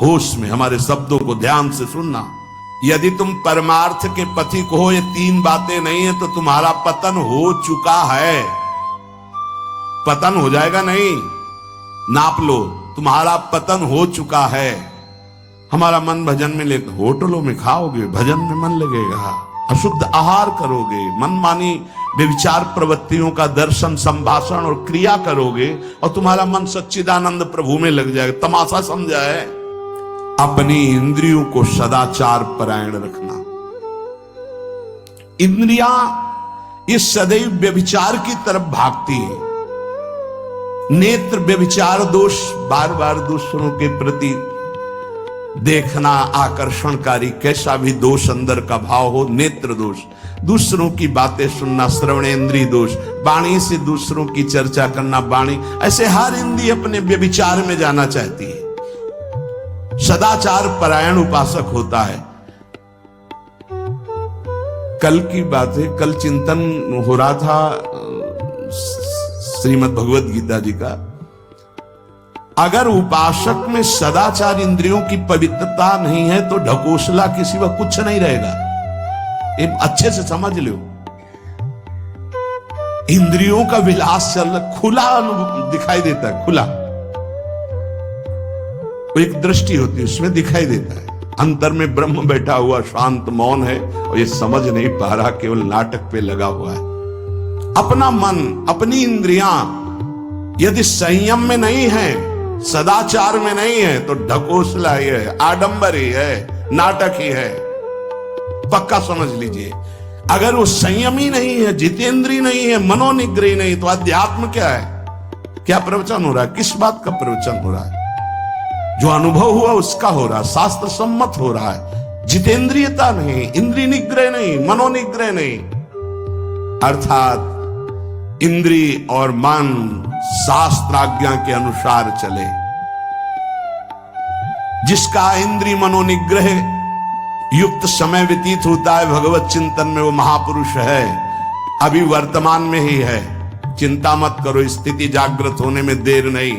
होश में हमारे शब्दों को ध्यान से सुनना। यदि तुम परमार्थ के पथिक हो, ये तीन बातें नहीं है तो तुम्हारा पतन हो चुका है। पतन हो जाएगा नहीं, नाप लो, तुम्हारा पतन हो चुका है। हमारा मन भजन में लेकर, होटलों में खाओगे, भजन में मन लगेगा, अशुद्ध आहार करोगे, मनमानी व्यभिचार प्रवृत्तियों का दर्शन, संभाषण और क्रिया करोगे और तुम्हारा मन सच्चिदानंद प्रभु में लग जाएगा। तमाशा समझा है? अपनी इंद्रियों को सदाचार परायण रखना। इंद्रियां ये सदैव व्यभिचार की तरफ भागती है। नेत्र व्यभिचार दोष, बार बार दूसरों के प्रति देखना आकर्षणकारी, कैसा भी दोष अंदर का भाव हो, नेत्र दोष। दूसरों की बातें सुनना, श्रवणेंद्रिय दोष। वाणी से दूसरों की चर्चा करना, वाणी। ऐसे हर इंद्रिय अपने व्यभिचार में जाना चाहती है। सदाचार परायण उपासक होता है। कल की बात है, कल चिंतन हो रहा था श्रीमद् भगवत गीता जी का। अगर उपासक में सदाचार, इंद्रियों की पवित्रता नहीं है तो ढकोसला के सिवा कुछ नहीं रहेगा। ये अच्छे से समझ लो। इंद्रियों का विलास चल रहा, खुला दिखाई देता है, खुला एक दृष्टि होती है, उसमें दिखाई देता है। अंतर में ब्रह्म बैठा हुआ शांत मौन है और ये समझ नहीं पा रहा, केवल नाटक पे लगा हुआ है। अपना मन, अपनी इंद्रियां यदि संयम में नहीं है, सदाचार में नहीं है तो ढकोसला ही है, आडंबर ही है, नाटक ही है। पक्का समझ लीजिए। अगर वो संयमी नहीं है, जितेंद्रीय नहीं है, मनोनिग्रही नहीं, तो अध्यात्म क्या है? क्या प्रवचन हो रहा है? किस बात का प्रवचन हो रहा है? जो अनुभव हुआ उसका हो रहा है, शास्त्र सम्मत हो रहा है। जितेंद्रियता नहीं, इंद्रिय निग्रह नहीं, मनोनिग्रह नहीं। अर्थात इंद्रिय और मन शास्त्राज्ञा के अनुसार चले। जिसका इंद्रिय मनोनिग्रह युक्त समय व्यतीत होता है भगवत चिंतन में, वो महापुरुष है। अभी वर्तमान में ही है। चिंता मत करो, स्थिति जागृत होने में देर नहीं।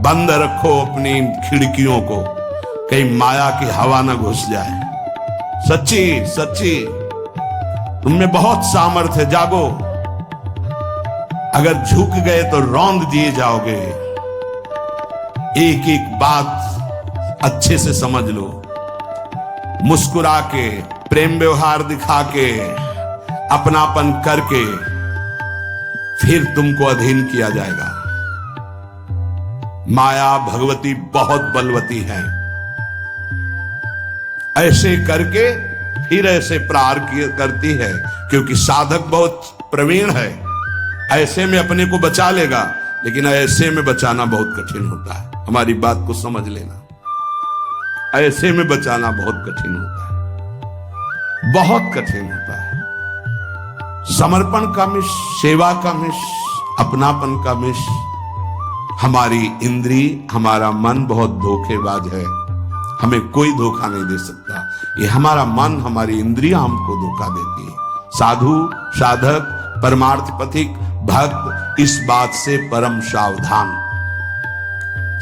बंद रखो अपनी खिड़कियों को, कहीं माया की हवा न घुस जाए। सच्ची सच्ची तुममें बहुत सामर्थ्य है, जागो। अगर झुक गए तो रौंद दिए जाओगे। एक एक बात अच्छे से समझ लो। मुस्कुरा के, प्रेम व्यवहार दिखा के, अपनापन करके फिर तुमको अधीन किया जाएगा। माया भगवती बहुत बलवती है। ऐसे करके फिर ऐसे प्रहार करती है, क्योंकि साधक बहुत प्रवीण है। ऐसे में अपने को बचा लेगा, लेकिन ऐसे में बचाना बहुत कठिन होता है। हमारी बात को समझ लेना। ऐसे में बचाना बहुत कठिन होता है, बहुत कठिन होता है। समर्पण का मिश, सेवा का मिश, अपनापन का मिश। हमारी इंद्री, हमारा मन बहुत धोखेबाज है। हमें कोई धोखा नहीं दे सकता। ये हमारा मन, हमारी इंद्रियां हमको धोखा देती है। साधु, साधक, परमार्थ पथिक, भक्त इस बात से परम सावधान।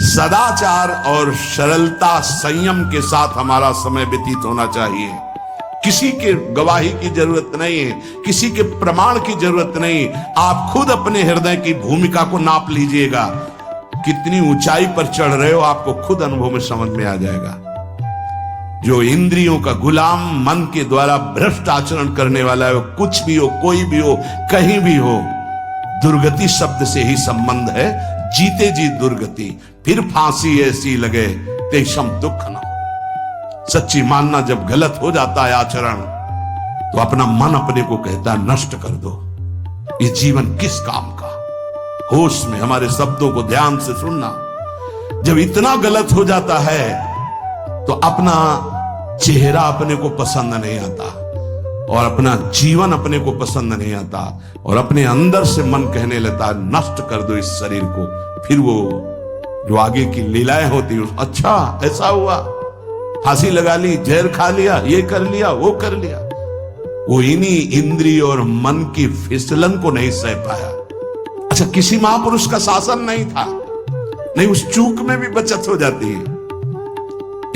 सदाचार और सरलता, संयम के साथ हमारा समय व्यतीत होना चाहिए। किसी के गवाही की जरूरत नहीं है, किसी के प्रमाण की जरूरत नहीं। आप खुद अपने हृदय की भूमिका को नाप लीजिएगा। कितनी ऊंचाई पर चढ़ रहे हो आपको खुद अनुभव में समझ में आ जाएगा। जो इंद्रियों का गुलाम, मन के द्वारा भ्रष्ट आचरण करने वाला है, वो कुछ भी हो, कोई भी हो, कहीं भी हो, दुर्गति शब्द से ही संबंध है। जीते जी दुर्गति, फिर फांसी ऐसी लगे तेषम दुख न हो। सच्ची मानना, जब गलत हो जाता है आचरण तो अपना मन अपने को कहता है नष्ट कर दो। ये जीवन किस काम का? होश में हमारे शब्दों को ध्यान से सुनना। जब इतना गलत हो जाता है तो अपना चेहरा अपने को पसंद नहीं आता और अपना जीवन अपने को पसंद नहीं आता और अपने अंदर से मन कहने लगता है नष्ट कर दो इस शरीर को। फिर वो जो आगे की लीलाएं होती है, अच्छा ऐसा हुआ, फांसी लगा ली, जहर खा लिया, ये कर लिया, वो कर लिया। वो इन्हीं इंद्रिय और मन की फिसलन को नहीं सह पाया। अच्छा, किसी महापुरुष का शासन नहीं था, नहीं, उस चूक में भी बचत हो जाती है।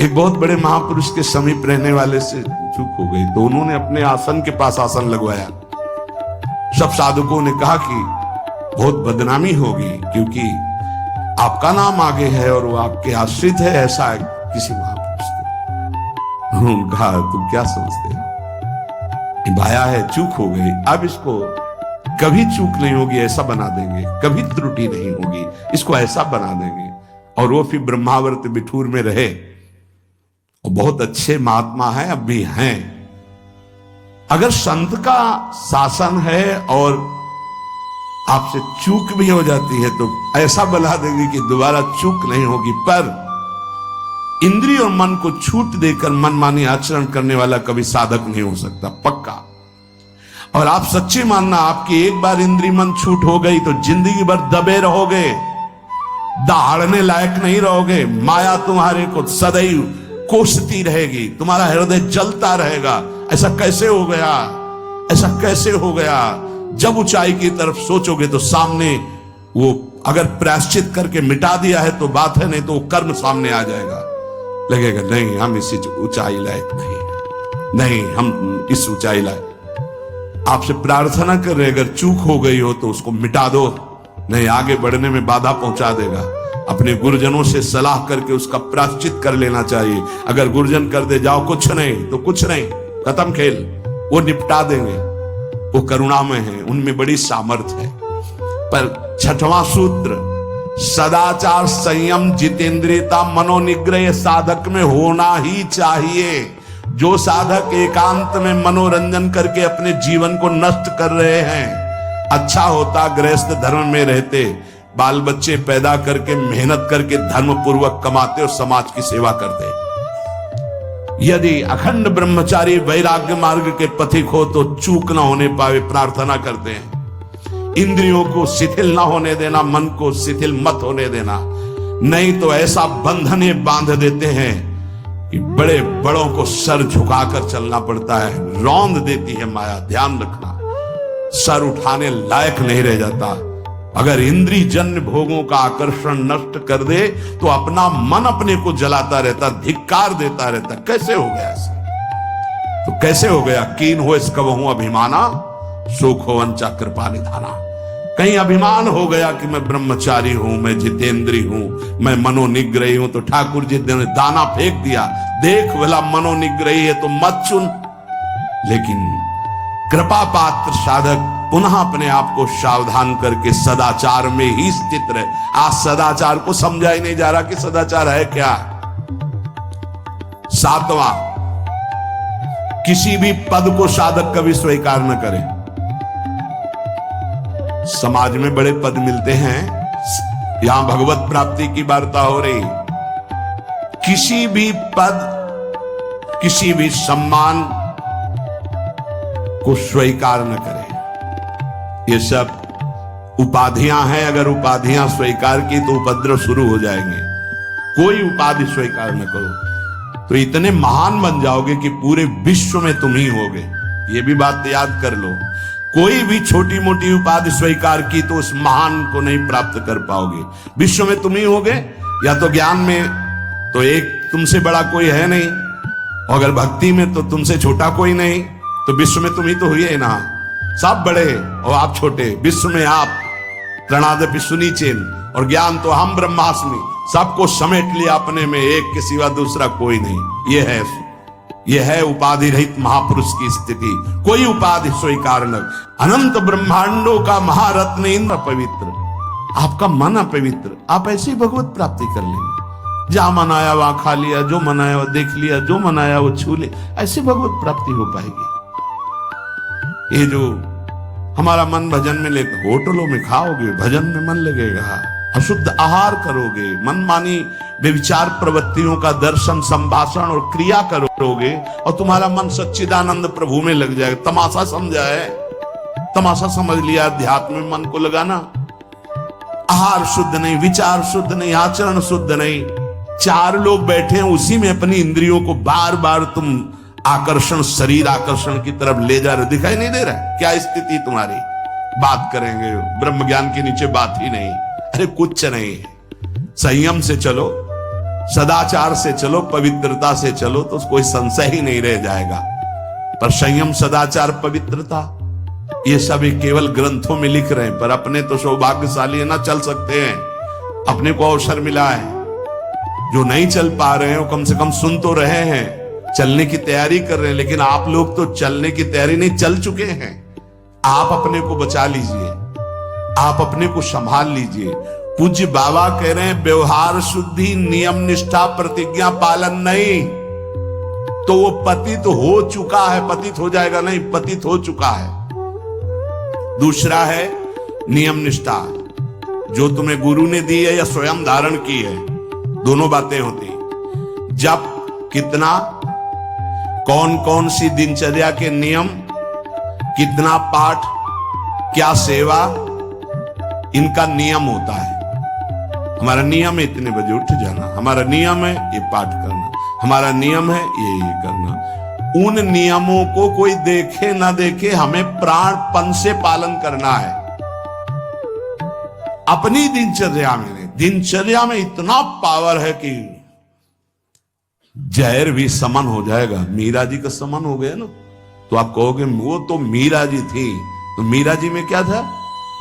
एक बहुत बड़े महापुरुष के समीप रहने वाले से चूक हो गई, तो उन्होंने अपने आसन के पास आसन लगवाया। सब साधुकों ने कहा कि बहुत बदनामी होगी, क्योंकि आपका नाम आगे है और वो आपके आश्रित है, ऐसा है किसी महापुरुष के। उन्होंने कहा तुम क्या समझते हो, भाया है, चूक हो गई, अब इसको कभी चूक नहीं होगी ऐसा बना देंगे, कभी त्रुटि नहीं होगी, इसको ऐसा बना देंगे। और वो फिर ब्रह्मावर्त बिठूर में रहे, बहुत अच्छे महात्मा है, अब भी हैं। अगर संत का शासन है और आपसे चूक भी हो जाती है तो ऐसा बना देंगे कि दोबारा चूक नहीं होगी। पर इंद्रिय और मन को छूट देकर मनमानी आचरण करने वाला कभी साधक नहीं हो सकता, पक्का। और आप सच्चे मानना, आपकी एक बार इंद्रिय मन छूट हो गई तो जिंदगी भर दबे रहोगे, दहाड़ने लायक नहीं रहोगे। माया तुम्हारे को सदैव कोसती रहेगी, तुम्हारा हृदय जलता रहेगा। ऐसा कैसे हो गया, ऐसा कैसे हो गया। जब ऊंचाई की तरफ सोचोगे तो सामने वो अगर प्रायश्चित करके मिटा दिया है तो बात है, नहीं तो वो कर्म सामने आ जाएगा। लगेगा नहीं हम इस ऊंचाई लायक नहीं, हम इस ऊंचाई लायक। आपसे प्रार्थना कर रहे, अगर चूक हो गई हो तो उसको मिटा दो, नहीं आगे बढ़ने में बाधा पहुंचा देगा। अपने गुरुजनों से सलाह करके उसका प्रायश्चित कर लेना चाहिए। अगर गुरुजन कर दे जाओ कुछ नहीं तो कुछ नहीं, खत्म खेल, वो निपटा देंगे, वो करुणामय है, उनमें बड़ी सामर्थ्य है। पर छठवां सूत्र, सदाचार, संयम, जितेंद्रियता, मनोनिग्रह साधक में होना ही चाहिए। जो साधक एकांत में मनोरंजन करके अपने जीवन को नष्ट कर रहे हैं, अच्छा होता गृहस्थ धर्म में रहते, बाल बच्चे पैदा करके मेहनत करके धर्म पूर्वक कमाते और समाज की सेवा करते। यदि अखंड ब्रह्मचारी वैराग्य मार्ग के पथिक हो तो चूक ना होने पावे प्रार्थना करते हैं। इंद्रियों को शिथिल ना होने देना, मन को शिथिल मत होने देना, नहीं तो ऐसा बंधने बांध देते हैं कि बड़े बड़ों को सर झुकाकर चलना पड़ता है। रौंद देती है माया, ध्यान रखना, सर उठाने लायक नहीं रह जाता। अगर इंद्रिय जन्य भोगों का आकर्षण नष्ट कर दे तो अपना मन अपने को जलाता रहता, धिक्कार देता रहता। कैसे हो गया ऐसा, तो कैसे हो गया। कीन हो इस कबहू अभिमाना, सुख हो वंचा कृपा निधाना। कहीं अभिमान हो गया कि मैं ब्रह्मचारी हूं, मैं जितेंद्री हूं, मैं मनोनिग्रही हूं, तो ठाकुर जी ने दाना फेंक दिया, देख भला मनोनिग्रही है तो मत चुन। लेकिन कृपा पात्र साधक पुनः अपने आप को सावधान करके सदाचार में ही स्थित रहे। आज सदाचार को समझा ही नहीं जा रहा कि सदाचार है क्या। सातवां, किसी भी पद को साधक कभी स्वीकार न करे। समाज में बड़े पद मिलते हैं, यहां भगवत प्राप्ति की वार्ता हो रही। किसी भी पद, किसी भी सम्मान को स्वीकार न करें। ये सब उपाधियां हैं, अगर उपाधियां स्वीकार की तो उपद्रव शुरू हो जाएंगे। कोई उपाधि स्वीकार न करो तो इतने महान बन जाओगे कि पूरे विश्व में तुम ही होगे। ये भी बात याद कर लो। कोई भी छोटी मोटी उपाधि स्वीकार की तो उस महान को नहीं प्राप्त कर पाओगे। विश्व में तुम ही होगे, या तो ज्ञान में तो एक तुमसे बड़ा कोई है नहीं, और अगर भक्ति में तो तुमसे छोटा कोई नहीं, तो विश्व में तुम ही तो हुए ना। सब बड़े और आप छोटे, विश्व में आप प्रणादपि सुनीचेन, और ज्ञान तो हम ब्रह्मास्मि, सबको समेट लिया अपने में, एक के सिवा दूसरा कोई नहीं। यह है उपाधि रहित महापुरुष की स्थिति। कोई उपाधि स्वीकार न। अनंत ब्रह्मांडों का महारत्न इंद्र पवित्र, आपका मन अपवित्र, आप ऐसी भगवत प्राप्ति कर लेंगे। जहां मन आया वहां खा लिया, जो मन आया वो देख लिया, जो मन आया वो छू ले, ऐसी भगवत प्राप्ति हो पाएगी। ये जो हमारा मन भजन में ले, होटलों में खाओगे, भजन में मन लगेगा, अशुद्ध आहार करोगे, मनमानी व्यभिचार प्रवृत्तियों का दर्शन, संभाषण और क्रिया करोगे, और तुम्हारा मन सच्चिदानंद प्रभु में लग जाएगा। तमाशा समझा है, तमाशा समझ लिया अध्यात्म में मन को लगाना। आहार शुद्ध नहीं, विचार शुद्ध नहीं, आचरण शुद्ध नहीं, चार लोग बैठे हैं उसी में अपनी इंद्रियों को बार बार तुम आकर्षण, शरीर आकर्षण की तरफ ले जा रहे, दिखाई नहीं दे रहा क्या स्थिति तुम्हारी। बात करेंगे ब्रह्म ज्ञान के नीचे बात ही नहीं, अरे कुछ नहीं। संयम से चलो, सदाचार से चलो, पवित्रता से चलो, तो कोई संशय ही नहीं रह जाएगा। पर संयम, सदाचार, पवित्रता, ये सभी केवल ग्रंथों में लिख रहे हैं, पर अपने तो सौभाग्यशाली है ना, चल सकते हैं, अपने को अवसर मिला है। जो नहीं चल पा रहे हैं वो कम से कम सुन तो रहे हैं, चलने की तैयारी कर रहे हैं। लेकिन आप लोग तो चलने की तैयारी नहीं, चल चुके हैं। आप अपने को बचा लीजिए, आप अपने को संभाल लीजिए। पूज्य बाबा कह रहे हैं व्यवहार शुद्धि, नियम निष्ठा, प्रतिज्ञा पालन नहीं तो वो पतित हो चुका है, पतित हो जाएगा नहीं, पतित हो चुका है। दूसरा है नियम निष्ठा, जो तुम्हें गुरु ने दी है या स्वयं धारण की है, दोनों बातें होती। जब कितना, कौन कौन सी दिनचर्या के नियम, कितना पाठ, क्या सेवा, इनका नियम होता है। हमारा नियम है इतने बजे उठ जाना, हमारा नियम है ये पाठ करना, हमारा नियम है ये करना। उन नियमों को कोई देखे ना देखे, हमें प्राणपण से पालन करना है। अपनी दिनचर्या में इतना पावर है कि जहर भी समन हो जाएगा। मीरा जी का समन हो गया ना, तो आप कहोगे वो तो मीरा जी थी, तो मीरा जी में क्या था?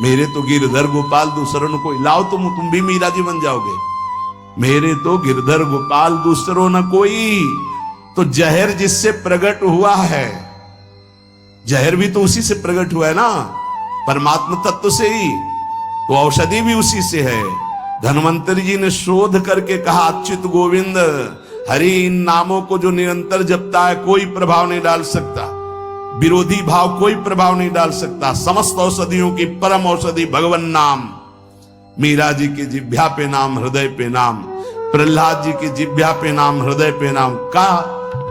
मेरे तो गिरधर गोपाल दूसरों न कोई, लाओ तुम भी मीरा जी बन जाओगे। मेरे तो गिरधर गोपाल दूसरों न कोई, तो जहर जिससे प्रकट हुआ है, जहर भी तो उसी से प्रकट हुआ है ना, परमात्मा तत्व से ही, तो औषधि भी उसी से है। धन्वंतरी जी ने शोध करके कहा, अच्युत गोविंद हरि, इन नामों को जो निरंतर जपता है कोई प्रभाव नहीं डाल सकता, विरोधी भाव कोई प्रभाव नहीं डाल सकता। समस्त औषधियों की परम औषधि भगवान नाम। मीरा जी की जिह्वा पे नाम, हृदय पे नाम, प्रहलाद जी की जिह्वा पे नाम, हृदय पे नाम। का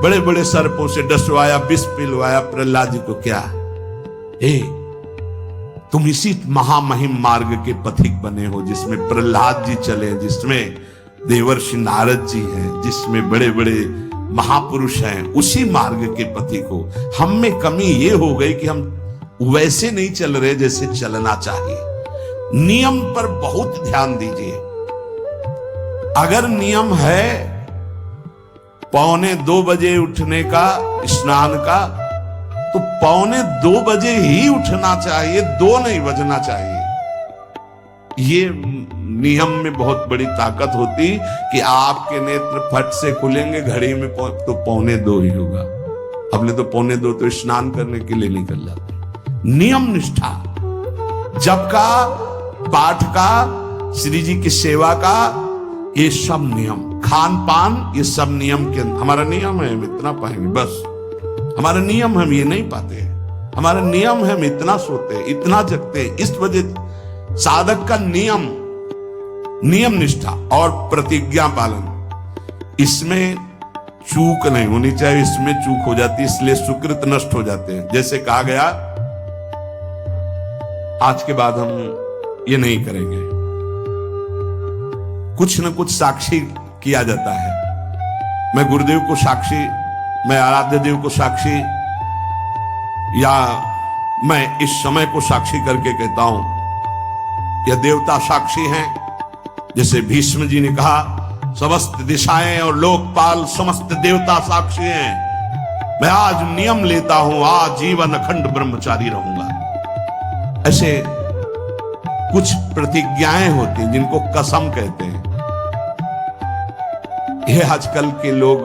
बड़े बड़े सर्पों से डसवाया, विष पिलवाया प्रहलाद जी को। क्या तुम इसी महामहिम मार्ग के पथिक बने हो, जिसमें प्रहलाद जी चले, जिसमें देवर्षि नारद जी हैं, जिसमें बड़े बड़े महापुरुष हैं, उसी मार्ग के पथिक हो। हम में कमी ये हो गई कि हम वैसे नहीं चल रहे जैसे चलना चाहिए। नियम पर बहुत ध्यान दीजिए। अगर नियम है 1:45 बजे उठने का, स्नान का, तो 1:45 बजे ही उठना चाहिए, 2 नहीं बजना चाहिए। ये नियम में बहुत बड़ी ताकत होती कि आपके नेत्र फट से खुलेंगे, घड़ी में तो 1:45 ही होगा। अपने तो 1:45 तो स्नान करने के लिए निकल जाते। नियम निष्ठा, जप का, पाठ का, श्री जी की सेवा का, ये सब नियम, खान पान, ये सब नियम के, हमारा नियम है हम इतना पाएंगे बस। हमारा नियम हम ये नहीं पाते, हमारा नियम है हम इतना सोते, इतना जगते। इस वजह साधक का नियम निष्ठा और प्रतिज्ञा पालन, इसमें चूक नहीं होनी चाहिए। इसमें चूक हो जाती है, इसलिए सुकृत नष्ट हो जाते हैं। जैसे कहा गया, आज के बाद हम ये नहीं करेंगे, कुछ न कुछ साक्षी किया जाता है। मैं गुरुदेव को साक्षी, मैं आराध्य देव को साक्षी, या मैं इस समय को साक्षी करके कहता हूं, यह देवता साक्षी हैं। जैसे भीष्म जी ने कहा, समस्त दिशाएं और लोकपाल समस्त देवता साक्षी हैं। मैं आज नियम लेता हूं, आज जीवन अखंड ब्रह्मचारी रहूंगा। ऐसे कुछ प्रतिज्ञाएं होती हैं जिनको कसम कहते हैं। ये आजकल के लोग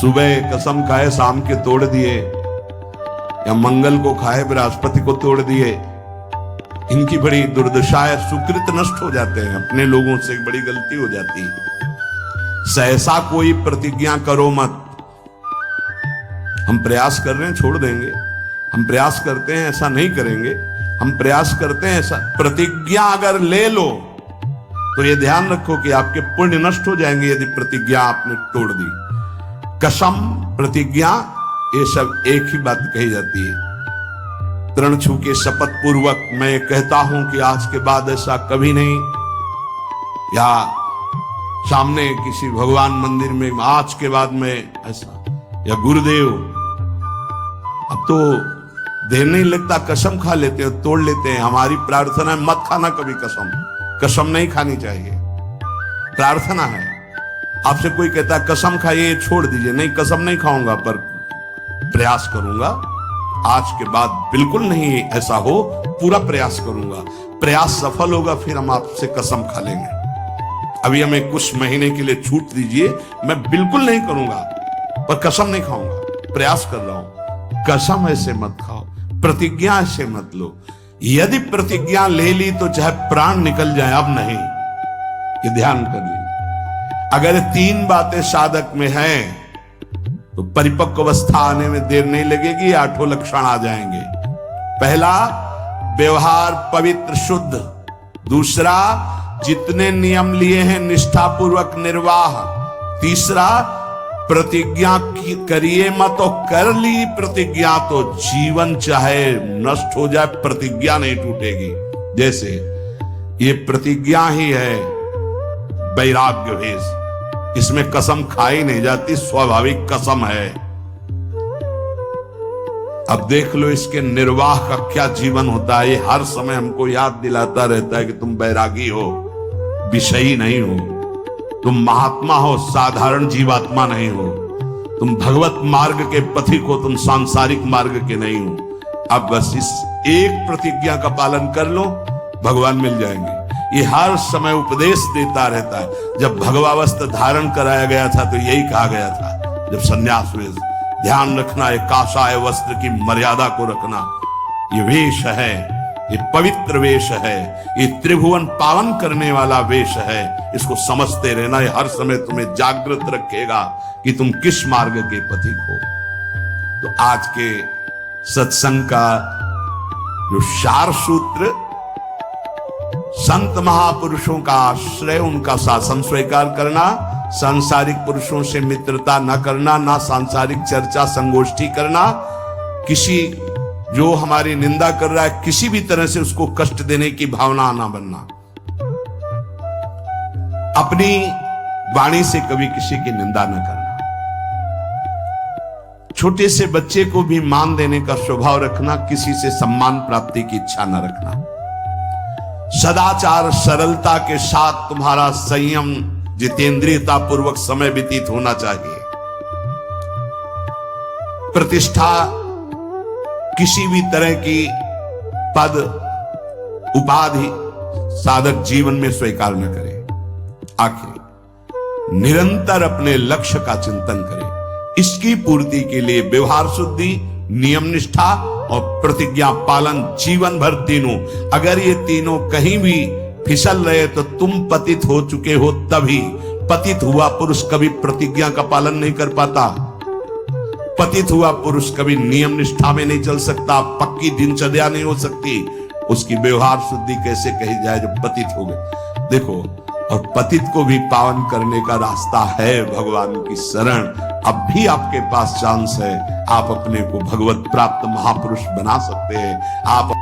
सुबह कसम खाए, शाम के तोड़ दिए, या मंगल को खाए बृहस्पति को तोड़ दिए। इनकी बड़ी दुर्दशा है, सुकृत नष्ट हो जाते हैं, अपने लोगों से एक बड़ी गलती हो जाती है। सहसा कोई प्रतिज्ञा करो मत। हम प्रयास कर रहे हैं, छोड़ देंगे, हम प्रयास करते हैं, ऐसा नहीं करेंगे, हम प्रयास करते हैं ऐसा। प्रतिज्ञा अगर ले लो तो ये ध्यान रखो कि आपके पुण्य नष्ट हो जाएंगे यदि प्रतिज्ञा आपने तोड़ दी। कसम, प्रतिज्ञा, ये सब एक ही बात कही जाती है। तृण छू के शपथ पूर्वक मैं कहता हूं कि आज के बाद ऐसा कभी नहीं, या सामने किसी भगवान मंदिर में आज के बाद मैं ऐसा, या गुरुदेव, अब तो देर नहीं लगता, कसम खा लेते हैं, तोड़ लेते हैं। हमारी प्रार्थना है मत खाना कभी कसम, कसम नहीं खानी चाहिए। प्रार्थना है। आपसे कोई कहता है कसम खाइए, छोड़ दीजिए, नहीं कसम नहीं खाऊंगा, पर प्रयास करूंगा, आज के बाद बिल्कुल नहीं ऐसा हो, पूरा प्रयास करूंगा। प्रयास सफल होगा, फिर हम आपसे कसम खा लेंगे। अभी हमें कुछ महीने के लिए छूट दीजिए, मैं बिल्कुल नहीं करूंगा, पर कसम नहीं खाऊंगा, प्रयास कर रहा हूं। कसम ऐसे मत खाओ, प्रतिज्ञा ऐसे मत लो। यदि प्रतिज्ञा ले ली तो चाहे प्राण निकल जाए, अब नहीं, ये ध्यान कर लीजिए। अगर 3 बातें साधक में हैं तो परिपक्व अवस्था आने में देर नहीं लगेगी, 8 लक्षण आ जाएंगे। पहला, व्यवहार पवित्र शुद्ध। दूसरा, जितने नियम लिए हैं निष्ठापूर्वक निर्वाह। तीसरा, प्रतिज्ञा करिए मत, और कर ली प्रतिज्ञा तो जीवन चाहे नष्ट हो जाए, प्रतिज्ञा नहीं टूटेगी। जैसे ये प्रतिज्ञा ही है वैराग्य भेष, इसमें कसम खाई नहीं जाती, स्वाभाविक कसम है। अब देख लो इसके निर्वाह का क्या जीवन होता है। ये हर समय हमको याद दिलाता रहता है कि तुम बैरागी हो, विषयी नहीं हो, तुम महात्मा हो, साधारण जीवात्मा नहीं हो, तुम भगवत मार्ग के पथिक हो, तुम सांसारिक मार्ग के नहीं हो। अब बस इस एक प्रतिज्ञा का पालन कर लो, भगवान मिल जाएंगे। ये हर समय उपदेश देता रहता है। जब भगवावस्थ धारण कराया गया था तो यही कहा गया था, जब सन्यास वेश, ध्यान रखना है काषाय वस्त्र की मर्यादा को रखना। ये वेश है, ये पवित्र वेश है, ये त्रिभुवन पावन करने वाला वेश है। इसको समझते रहना, ये हर समय तुम्हें जागृत रखेगा कि तुम किस मार्ग के पथिक हो। तो आज के सत्संग का जो सार सूत्र, संत महापुरुषों का आश्रय, उनका शासन स्वीकार करना, सांसारिक पुरुषों से मित्रता न करना, ना सांसारिक चर्चा संगोष्ठी करना, किसी जो हमारी निंदा कर रहा है किसी भी तरह से उसको कष्ट देने की भावना ना बनना, अपनी वाणी से कभी किसी की निंदा न करना, छोटे से बच्चे को भी मान देने का स्वभाव रखना, किसी से सम्मान प्राप्ति की इच्छा न रखना, सदाचार सरलता के साथ तुम्हारा संयम जितेंद्रियता पूर्वक समय व्यतीत होना चाहिए। प्रतिष्ठा किसी भी तरह की पद उपाधि साधक जीवन में स्वीकार न करे। आखिर निरंतर अपने लक्ष्य का चिंतन करे। इसकी पूर्ति के लिए व्यवहार शुद्धि, नियम निष्ठा और प्रतिज्ञा पालन जीवन भर तीनों। अगर ये तीनों कहीं भी फिसल रहे तो तुम पतित हो चुके हो। तभी पतित हुआ पुरुष कभी प्रतिज्ञा का पालन नहीं कर पाता, पतित हुआ पुरुष कभी नियम निष्ठा में नहीं चल सकता, पक्की दिनचर्या नहीं हो सकती। उसकी व्यवहार शुद्धि कैसे कही जाए जब पतित हो गए। देखो, और पतित को भी पावन करने का रास्ता है भगवान की शरण। अब भी आपके पास चांस है, आप अपने को भगवत प्राप्त महापुरुष बना सकते हैं। आप